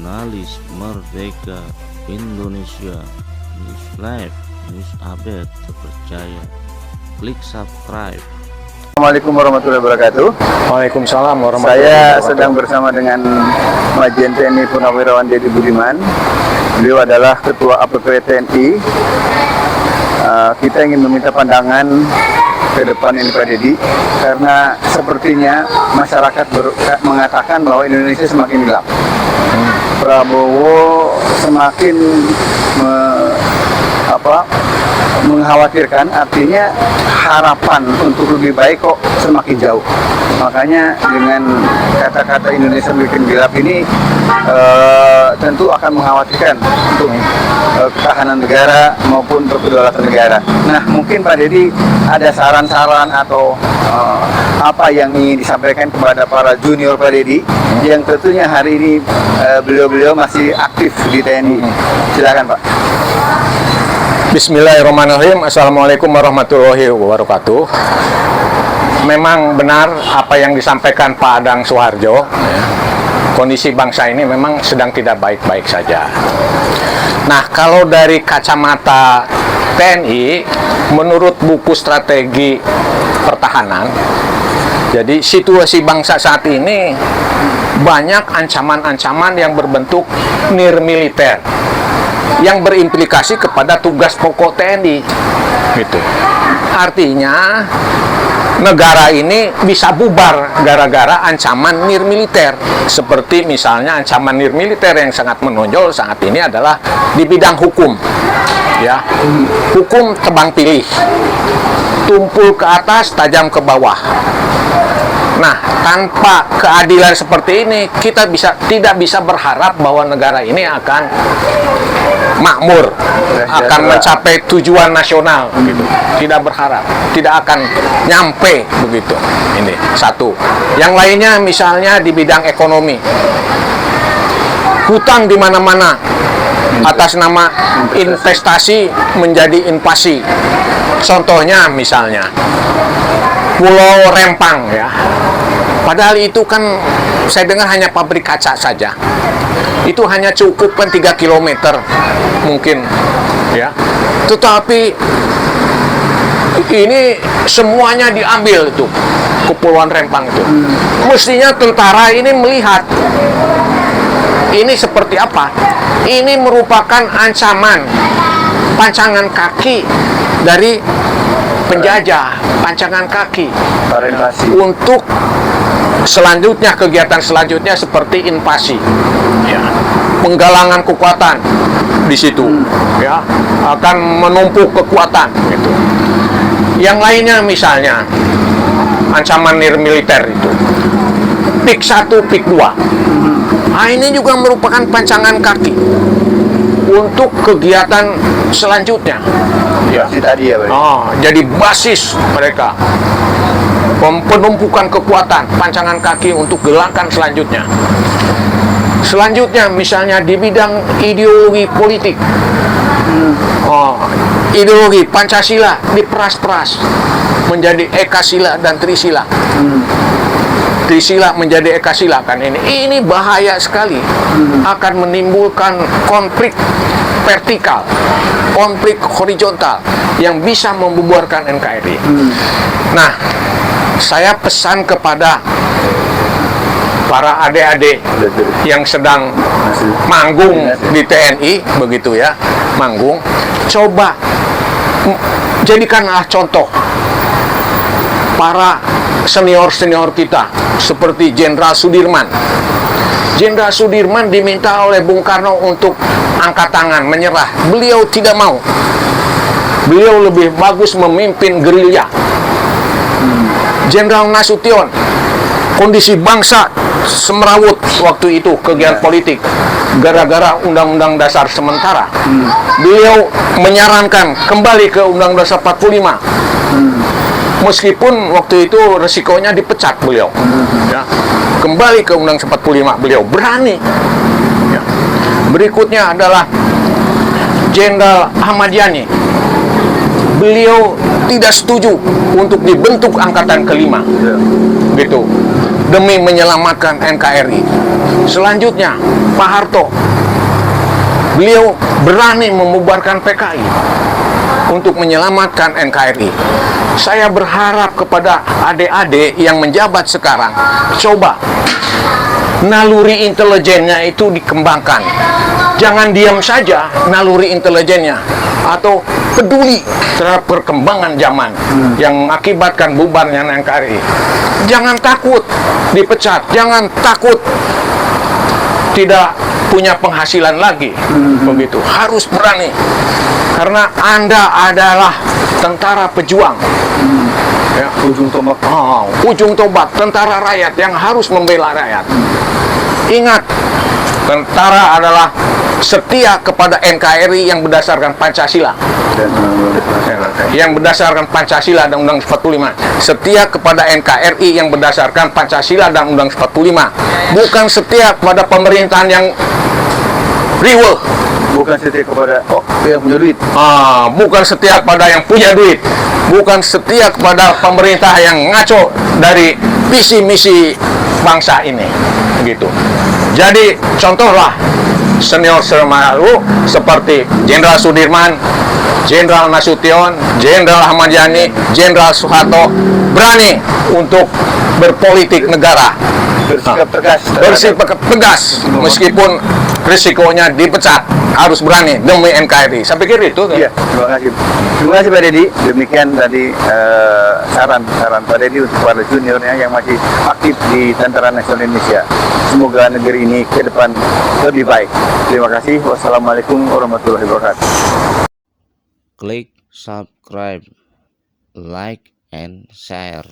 Jurnalis Merdeka Indonesia, News Live, News Update terpercaya. Klik subscribe. Assalamualaikum warahmatullahi wabarakatuh. Waalaikumsalam warahmatullahi wabarakatuh. Saya sedang bersama dengan Majen TNI Purnawirawan Deddy Budiman. Beliau adalah Ketua APP TNI. Kita ingin meminta pandangan ke depan ini Pak Deddy, karena sepertinya masyarakat mengatakan bahwa Indonesia semakin gelap. Prabowo semakin mengkhawatirkan, artinya harapan untuk lebih baik kok semakin jauh. Makanya dengan kata-kata Indonesia semakin gelap ini tentu akan mengkhawatirkan untuk ketahanan negara maupun untuk kedaulatan negara. Nah, mungkin Pak Deddy ada saran-saran atau apa yang ingin disampaikan kepada para junior Pak Deddy yang tentunya hari ini beliau-beliau masih aktif di TNI. Silakan Pak. Bismillahirrahmanirrahim. Assalamualaikum warahmatullahi wabarakatuh. Memang benar apa yang disampaikan Pak Adang Suharjo. Kondisi bangsa ini memang sedang tidak baik-baik saja. Nah, kalau dari kacamata TNI, menurut buku strategi pertahanan, jadi situasi bangsa saat ini banyak ancaman-ancaman yang berbentuk nirmiliter yang berimplikasi kepada tugas pokok TNI, gitu. Artinya negara ini bisa bubar gara-gara ancaman nirmiliter. Seperti misalnya ancaman nirmiliter yang sangat menonjol saat ini adalah di bidang hukum, ya. Hukum tebang pilih, tumpul ke atas, tajam ke bawah. Nah, tanpa keadilan seperti ini, kita tidak bisa berharap bahwa negara ini akan makmur, akan mencapai tujuan nasional, gitu. Tidak berharap, tidak akan nyampe begitu. Ini satu. Yang lainnya misalnya di bidang ekonomi, hutang di mana-mana atas nama investasi menjadi invasi. Contohnya misalnya Pulau Rempang, ya. Padahal itu kan saya dengar hanya pabrik kaca saja. Itu hanya cukup kan 3 km mungkin, ya. Tetapi ini semuanya diambil itu, Kepulauan Rempang itu. Mestinya tentara ini melihat ini seperti apa. Ini merupakan ancaman, pancangan kaki dari penjajah, pancangan kaki untuk selanjutnya, kegiatan selanjutnya seperti invasi, ya. Penggalangan kekuatan di situ, ya, akan menumpuk kekuatan, gitu. Yang lainnya misalnya ancaman nirmiliter itu PIK 1, PIK 2. Nah, ini juga merupakan pancangan kaki untuk kegiatan selanjutnya, ya. Tadi ya, Pak. Jadi basis mereka, penumpukan kekuatan, pancangan kaki untuk gerakan selanjutnya. Selanjutnya misalnya di bidang ideologi politik, ideologi Pancasila diperas-peras menjadi Ekasila dan Trisila. Trisila menjadi Ekasila kan ini bahaya sekali, akan menimbulkan konflik vertikal, konflik horizontal yang bisa membubarkan NKRI. Nah, saya pesan kepada para adik-adik yang sedang manggung di TNI, begitu ya, manggung, coba jadikanlah contoh para senior-senior kita seperti Jenderal Sudirman. Jenderal Sudirman diminta oleh Bung Karno untuk angkat tangan, menyerah. Beliau tidak mau. Beliau lebih bagus memimpin gerilya. Jenderal Nasution, kondisi bangsa semerawut waktu itu, kegiatan politik gara-gara Undang-Undang Dasar sementara. Beliau menyarankan kembali ke Undang-Undang Dasar 45. Meskipun waktu itu resikonya dipecat beliau, ya. Kembali ke Undang-Undang 45, beliau berani, ya. Berikutnya adalah Jenderal Ahmad Yani. Beliau tidak setuju untuk dibentuk Angkatan Kelima, gitu. demi menyelamatkan NKRI. Selanjutnya, Pak Harto, beliau berani membubarkan PKI untuk menyelamatkan NKRI. Saya berharap kepada adik-adik yang menjabat sekarang, coba naluri intelijennya itu dikembangkan. Jangan diam saja naluri intelijennya, atau peduli terhadap perkembangan zaman yang mengakibatkan bubarnya NKRI. Jangan takut dipecat, jangan takut tidak punya penghasilan lagi. Begitu, harus berani. Karena Anda adalah tentara pejuang. Ya, ujung tombak. Ujung tombak, tentara rakyat yang harus membela rakyat. Ingat, tentara adalah setia kepada NKRI yang berdasarkan Pancasila. Yang berdasarkan Pancasila dan Undang 45. Setia kepada NKRI yang berdasarkan Pancasila dan Undang 45. Bukan setia kepada pemerintahan yang riweuh. Bukan setia kepada yang punya duit. Bukan setia kepada yang punya duit. Bukan setia kepada pemerintah yang ngaco dari visi misi bangsa ini. Begitu. Jadi contohlah senior sermalu seperti Jenderal Sudirman, Jenderal Nasution, Jenderal Ahmad Yani, Jenderal Soeharto berani untuk berpolitik negara. Bersikap tegas. Bersikap tegas meskipun risikonya dipecat, harus berani demi NKRI. Saya pikir itu. Iya, terima kasih. Terima kasih Pak Deddy. Demikian tadi saran Pak Deddy untuk para juniornya yang masih aktif di Tentara Nasional Indonesia. Semoga negeri ini ke depan lebih baik. Terima kasih. Wassalamualaikum warahmatullahi wabarakatuh. Klik subscribe, like, and share.